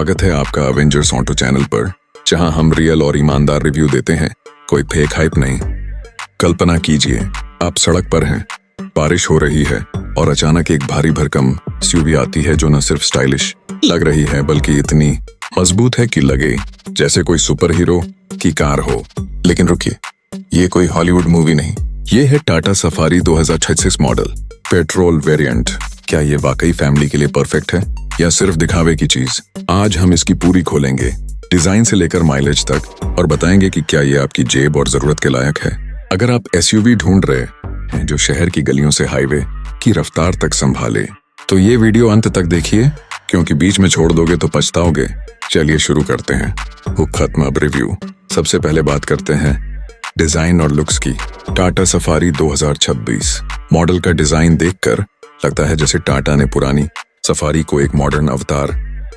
स्वागत है आपका अवेंजर्स ऑटो चैनल पर, जहां हम रियल और ईमानदार रिव्यू देते हैं, कोई फेक हाइप नहीं। कल्पना कीजिए आप सड़क पर हैं, बारिश हो रही है और अचानक एक भारी भरकम एसयूवी आती है जो न सिर्फ स्टाइलिश लग रही है बल्कि इतनी मजबूत है कि लगे जैसे कोई सुपर हीरो की कार हो। लेकिन रुकिए, ये कोई हॉलीवुड मूवी नहीं, ये है Tata safari 2036 model petrol variant. क्या ये वाकई फैमिली के लिए परफेक्ट है या सिर्फ दिखावे की चीज? आज हम इसकी पूरी खोलेंगे, डिजाइन से लेकर माइलेज तक, और बताएंगे कि क्या ये आपकी जेब और जरूरत के लायक है। अगर आप एसयूवी ढूंढ रहे हैं जो शहर की गलियों से हाईवे की रफ्तार तक संभाले, तो ये वीडियो अंत तक देखिए, क्योंकि बीच में छोड़ दोगे तो पछताओगे। चलिए शुरू करते हैं। हुक खत्म, अब रिव्यू। सबसे पहले बात करते हैं डिजाइन और लुक्स की। टाटा सफारी 2026 मॉडल का डिजाइन देखकर लगता है जैसे टाटा ने पुरानी सफारी को एक मॉडर्न अवतार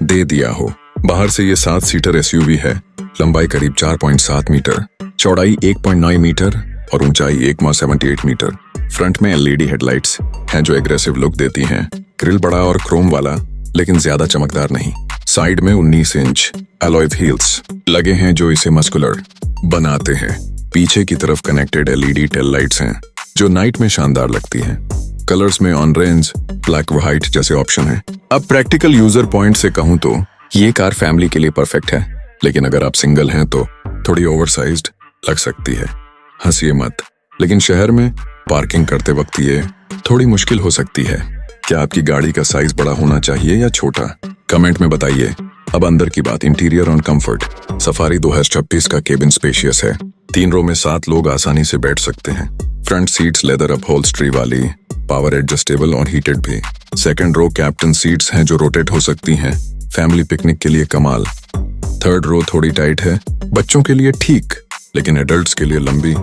दे दिया हो। बाहर से ये 7 सीटर एसयूवी है, लंबाई करीब 4.7 मीटर, चौड़ाई 1.9 मीटर और ऊंचाई 1.78 मीटर। फ्रंट में एलईडी हेडलाइट्स हैं जो एग्रेसिव लुक देती हैं। ग्रिल बड़ा और क्रोम वाला, लेकिन ज्यादा चमकदार नहीं। साइड में 19 इंच एलॉय व्हील्स लगे हैं जो इसे मस्कुलर बनाते हैं। पीछे की तरफ कनेक्टेड एलईडी टेल लाइट्स हैं जो नाइट में शानदार लगती हैं। कलर्स में ऑरेंज, ब्लैक, व्हाइट जैसे ऑप्शन हैं। अब प्रैक्टिकल यूजर पॉइंट से कहूं तो ये कार फैमिली के लिए परफेक्ट है, लेकिन अगर आप सिंगल हैं तो थोड़ी ओवरसाइज्ड लग सकती है। हंसिए मत, लेकिन शहर में पार्किंग करते वक्त ये थोड़ी मुश्किल हो सकती है। क्या आपकी गाड़ी का साइज बड़ा होना चाहिए या छोटा? कमेंट में बताइए। अब अंदर की बात, इंटीरियर और कंफर्ट। सफारी 2026 का केबिन स्पेशियस है। 3 रो में 7 लोग आसानी से बैठ सकते हैं। फ्रंट सीट्स लेदर अपहोल्स्ट्री वाली, पावर एडजस्टेबल और हीटेड भी। सेकंड रो कैप्टन सीट्स हैं जो रोटेट हो सकती हैं, फैमिली पिकनिक के लिए कमाल। थर्ड रो थोड़ी टाइट है, बच्चों के लिए ठीक, लेकिन एडल्ट्स के लिए लंबी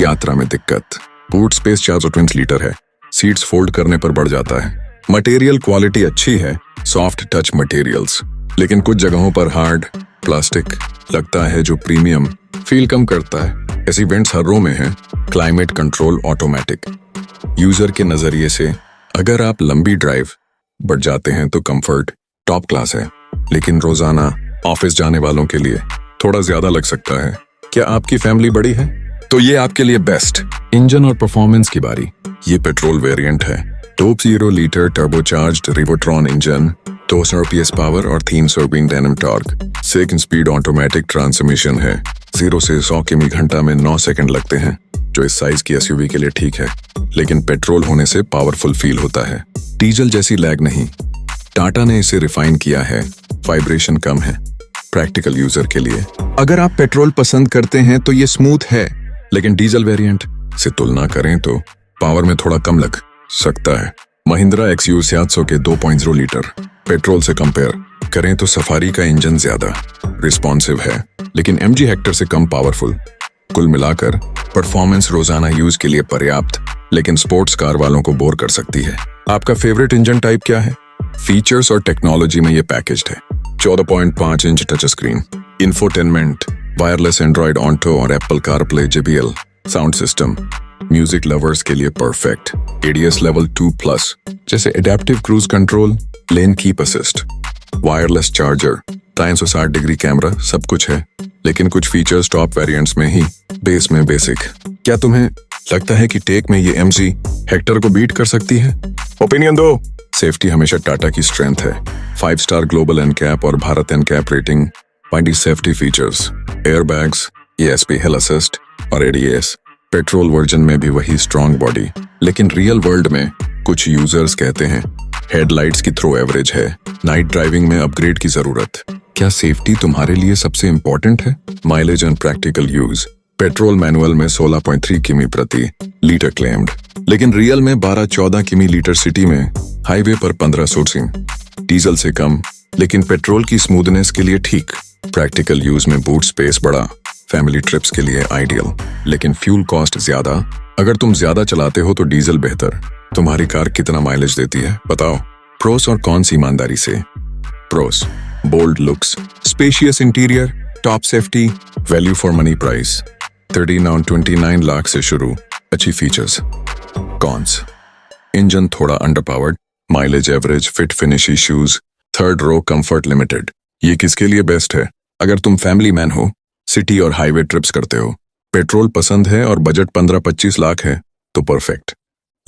यात्रा में दिक्कत। बूट स्पेस 420 लीटर है, सीट्स फोल्ड करने पर बढ़ जाता है। मटेरियल क्वालिटी अच्छी है, सॉफ्ट टच मटेरियल्स, लेकिन कुछ जगहों पर हार्ड प्लास्टिक लगता है जो प्रीमियम फील कम करता है। ऐसी वेंट्स हर रो में है। Climate control automatic. यूजर के नजरिए से अगर आप लंबी ड्राइव बढ़ जाते हैं तो कंफर्ट टॉप क्लास है, लेकिन रोजाना ऑफिस जाने वालों के लिए थोड़ा ज्यादा लग सकता है। क्या आपकी फैमिली बड़ी है? तो ये आपके लिए बेस्ट। इंजन और परफॉर्मेंस की बारी। ये पेट्रोल वेरिएंट है। 2.0 litre turbocharged Revotron engine, 200 PS power और 300 Nm torque. 6 speed automatic transmission है। 0 से 100 किमी घंटा में 9 सेकंड लगते हैं, जो इस साइज की एसयूवी के लिए ठीक है, लेकिन पेट्रोल होने से पावरफुल फील होता है। डीजल जैसी लैग नहीं, टाटा ने इसे रिफाइन किया है। वाइब्रेशन कम है, प्रैक्टिकल यूजर के लिए। अगर आप पेट्रोल पसंद करते हैं तो ये स्मूथ है, लेकिन डीजल वेरिएंट से तुलना करें तो पावर में थोड़ा कम लग सकता है। महिंद्रा XUV 700 के 2.0 लीटर पेट्रोल से कंपेयर करें तो सफारी का इंजन ज्यादा रिस्पॉन्सिव है, लेकिन MG हेक्टर से कम पावरफुल। कुल मिलाकर परफॉर्मेंस रोजाना यूज के लिए पर्याप्त, लेकिन स्पोर्ट्स कार वालों को बोर कर सकती है। आपका फेवरेट इंजन टाइप क्या है? फीचर्स और टेक्नोलॉजी में ये पैकेज्ड है। 14.5 inch touch screen, infotainment, wireless Android Auto और Apple CarPlay, JBL sound system, music lovers के लिए परफेक्ट। ADS लेवल 2+, जैसे adaptive cruise control, lane keep assist, wireless charger, 360 degree camera, सब कुछ है, लेकिन कुछ फीचर्स टॉप वेरिएंट्स में ही, बेस में बेसिक। क्या तुम्हें लगता है कि टेक में ये MG हेक्टर को बीट कर सकती है? ओपिनियन दो। सेफ्टी हमेशा टाटा की स्ट्रेंथ है। 5 स्टार ग्लोबल NCAP और Bharat NCAP rating. 20 safety features, airbags, ESP हिल असिस्ट और ADS। पेट्रोल वर्जन में भी वही स्ट्रॉन्ग बॉडी, लेकिन रियल वर्ल्ड में कुछ यूजर्स कहते हैं हेडलाइट्स की थ्रो एवरेज है, नाइट ड्राइविंग में अपग्रेड की जरूरत। क्या सेफ्टी तुम्हारे लिए सबसे इंपॉर्टेंट है? Mileage and practical use. Petrol manual में 16.3 किमी प्रति लीटर क्लेम्ड, लेकिन रियल में 12-14 किमी लीटर सिटी में, हाईवे पर 15-16। डीजल से कम, लेकिन पेट्रोल की स्मूथनेस के लिए ठीक। प्रैक्टिकल यूज में बूट स्पेस बड़ा, फैमिली ट्रिप्स के लिए आइडियल, लेकिन फ्यूल कॉस्ट ज्यादा। अगर तुम ज्यादा चलाते हो तो डीजल बेहतर। तुम्हारी कार कितना माइलेज देती है बताओ? प्रोस और कॉन्स ईमानदारी से। Pros, bold looks, spacious interior, top safety, value for money price. 29 lakh से शुरू, अच्छी फीचर्स। कॉन्स, इंजन थोड़ा underpowered, mileage average, fit finish issues, third row comfort limited. ये किसके लिए बेस्ट है? अगर तुम फैमिली मैन हो, सिटी और हाईवे ट्रिप्स करते हो, पेट्रोल पसंद है और बजट 15-25 लाख है तो परफेक्ट।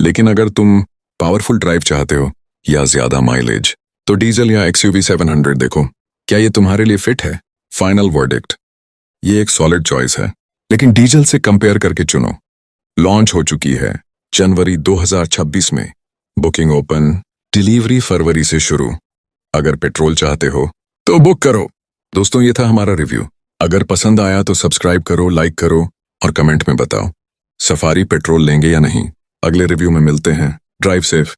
लेकिन अगर तुम पावरफुल ड्राइव चाहते हो या ज्यादा माइलेज तो डीजल या XUV 700 देखो। क्या ये तुम्हारे लिए फिट है? फाइनल वर्डिक्ट, ये एक सॉलिड चॉइस है, लेकिन डीजल से कंपेयर करके चुनो। लॉन्च हो चुकी है जनवरी 2026 में, बुकिंग ओपन, डिलीवरी फरवरी से शुरू। अगर पेट्रोल चाहते हो तो बुक करो। दोस्तों, ये था हमारा रिव्यू। अगर पसंद आया तो सब्सक्राइब करो, लाइक करो और कमेंट में बताओ सफारी पेट्रोल लेंगे या नहीं। अगले रिव्यू में मिलते हैं। Drive safe.